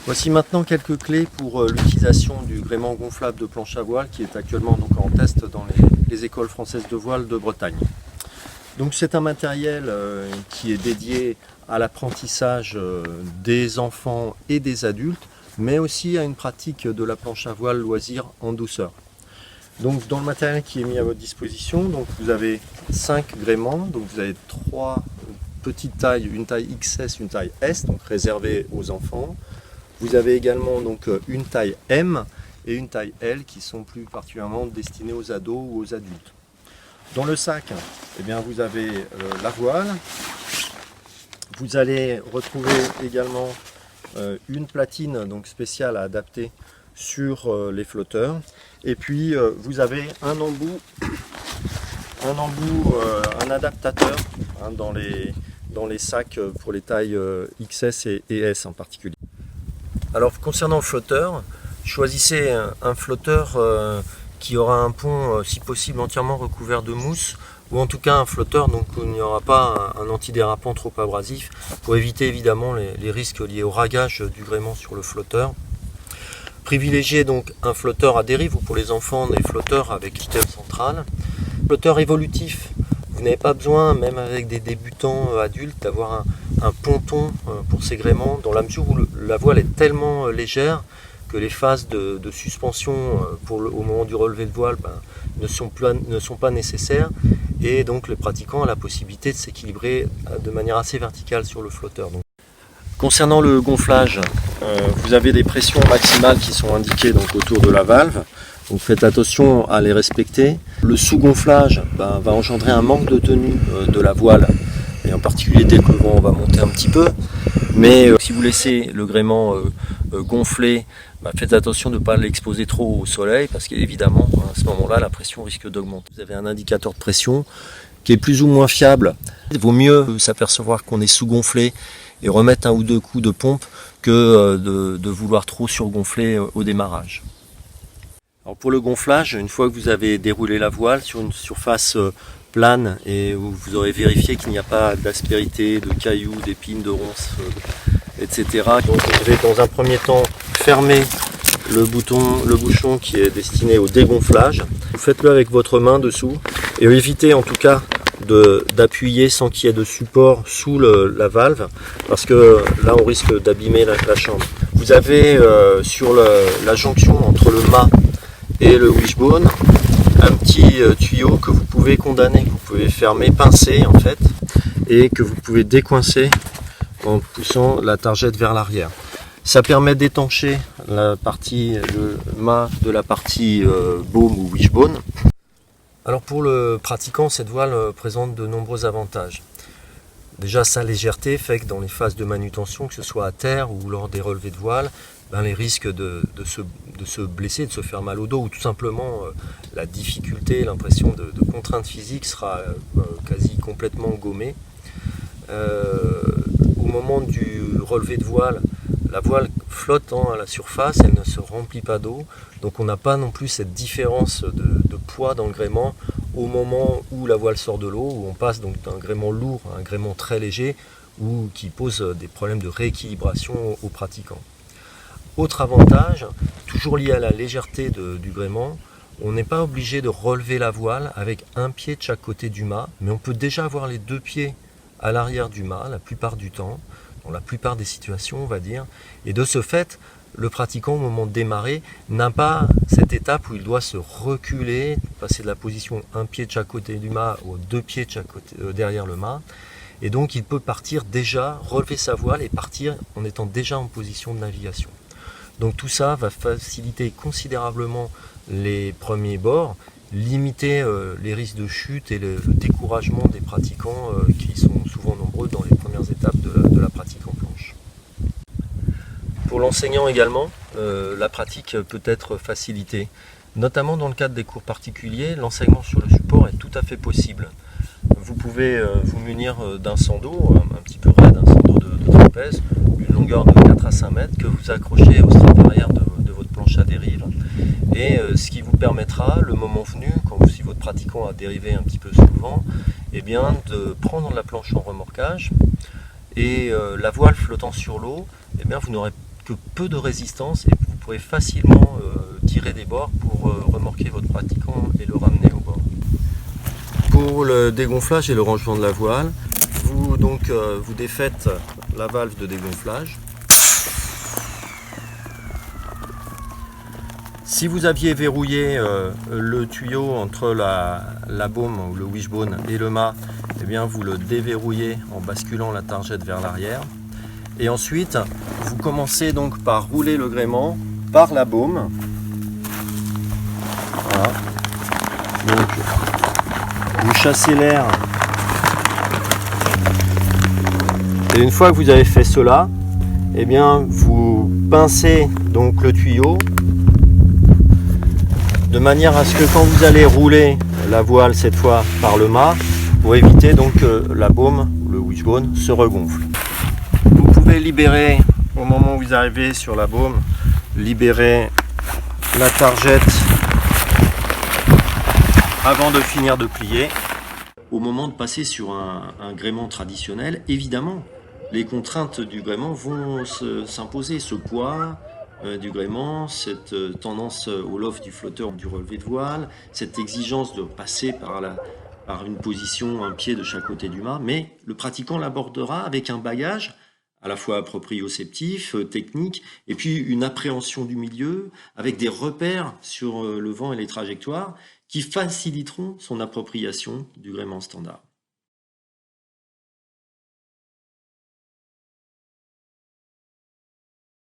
Voici maintenant quelques clés pour l'utilisation du gréement gonflable de planche à voile qui est actuellement donc en test dans les écoles françaises de voile de Bretagne. Donc c'est un matériel qui est dédié à l'apprentissage des enfants et des adultes, mais aussi à une pratique de la planche à voile loisir en douceur. Donc dans le matériel qui est mis à votre disposition, donc vous avez 5 gréements, donc vous avez 3 petites tailles, une taille XS, une taille S, donc réservée aux enfants. Vous avez également donc une taille M et une taille L qui sont plus particulièrement destinées aux ados ou aux adultes. Dans le sac, eh bien, vous avez la voile. Vous allez retrouver également une platine donc spéciale à adapter sur les flotteurs. Et puis vous avez un embout, un adaptateur hein, dans les sacs pour les tailles XS et S en particulier. Alors concernant le flotteur, choisissez un flotteur qui aura un pont si possible entièrement recouvert de mousse, ou en tout cas un flotteur donc où il n'y aura pas un antidérapant trop abrasif pour éviter évidemment les risques liés au ragage du gréement sur le flotteur. Privilégiez donc un flotteur à dérive ou pour les enfants des flotteurs avec système central. Flotteur évolutif, vous n'avez pas besoin, même avec des débutants adultes, d'avoir un ponton pour ces gréements, dans la mesure où la voile est tellement légère que les phases de suspension au moment du relevé de voile ne sont pas nécessaires, et donc le pratiquant a la possibilité de s'équilibrer de manière assez verticale sur le flotteur. Donc, concernant le gonflage, vous avez des pressions maximales qui sont indiquées donc, autour de la valve. Donc faites attention à les respecter. Le sous-gonflage va engendrer un manque de tenue de la voile, et en particulier dès que le vent va monter un petit peu. Mais si vous laissez le gréement gonfler, faites attention de ne pas l'exposer trop au soleil, parce qu'évidemment à ce moment-là la pression risque d'augmenter. Vous avez un indicateur de pression qui est plus ou moins fiable. Il vaut mieux s'apercevoir qu'on est sous-gonflé et remettre un ou deux coups de pompe que de vouloir trop surgonfler au démarrage. Alors pour le gonflage, une fois que vous avez déroulé la voile sur une surface plane et où vous aurez vérifié qu'il n'y a pas d'aspérité, de cailloux, d'épines, de ronces, etc. Donc vous devez dans un premier temps fermer le bouchon qui est destiné au dégonflage. Vous faites-le avec votre main dessous et évitez en tout cas d'appuyer sans qu'il y ait de support sous la valve, parce que là on risque d'abîmer la chambre. Vous avez sur la jonction entre le mât et le wishbone un petit tuyau que vous pouvez condamner, que vous pouvez fermer, pincer en fait, et que vous pouvez décoincer en poussant la targette vers l'arrière. Ça permet d'étancher le mât de la partie baume ou wishbone. Alors pour le pratiquant, cette voile présente de nombreux avantages. Déjà sa légèreté fait que dans les phases de manutention, que ce soit à terre ou lors des relevés de voile, les risques de se blesser, de se faire mal au dos, ou tout simplement la difficulté, l'impression de contrainte physique sera quasi complètement gommée. Au moment du relevé de voile, la voile flotte à la surface, elle ne se remplit pas d'eau, donc on n'a pas non plus cette différence de poids dans le gréement au moment où la voile sort de l'eau, où on passe donc d'un gréement lourd à un gréement très léger, ou qui pose des problèmes de rééquilibration aux pratiquants. Autre avantage, toujours lié à la légèreté du gréement, on n'est pas obligé de relever la voile avec un pied de chaque côté du mât, mais on peut déjà avoir les deux pieds à l'arrière du mât la plupart du temps, dans la plupart des situations on va dire, et de ce fait, le pratiquant au moment de démarrer n'a pas cette étape où il doit se reculer, passer de la position un pied de chaque côté du mât aux deux pieds de chaque côté, derrière le mât, et donc il peut partir déjà, relever sa voile et partir en étant déjà en position de navigation. Donc tout ça va faciliter considérablement les premiers bords, limiter les risques de chute et le découragement des pratiquants qui sont souvent nombreux dans les premières étapes de la pratique en planche. Pour l'enseignant également, la pratique peut être facilitée. Notamment dans le cadre des cours particuliers, l'enseignement sur le support est tout à fait possible. Vous pouvez vous munir d'un sando, un petit peu raide, un sando de trapèze, une longueur de 4 à 5 mètres que vous accrochez au strap arrière de votre planche à dérive. Et ce qui vous permettra, le moment venu, si votre pratiquant a dérivé un petit peu sous le vent, de prendre la planche en remorquage et la voile flottant sur l'eau, vous n'aurez que peu de résistance et vous pourrez facilement tirer des bords pour remorquer votre pratiquant et le ramener au bord. Pour le dégonflage et le rangement de la voile, vous défaites la valve de dégonflage. Si vous aviez verrouillé le tuyau entre la baume ou le wishbone et le mât, eh bien vous le déverrouillez en basculant la targette vers l'arrière. Et ensuite, vous commencez donc par rouler le gréement par la baume. Voilà. Donc, vous chassez l'air. Et une fois que vous avez fait cela, eh bien vous pincez donc le tuyau de manière à ce que quand vous allez rouler la voile cette fois par le mât, pour éviter donc que la baume, le wishbone, se regonfle. Vous pouvez libérer, au moment où vous arrivez sur la baume, libérer la targette avant de finir de plier. Au moment de passer sur un gréement traditionnel, évidemment, les contraintes du gréement vont s'imposer, ce poids du gréement, cette tendance au loft du flotteur du relevé de voile, cette exigence de passer par une position, un pied de chaque côté du mât, mais le pratiquant l'abordera avec un bagage à la fois proprioceptif, technique, et puis une appréhension du milieu, avec des repères sur le vent et les trajectoires qui faciliteront son appropriation du gréement standard.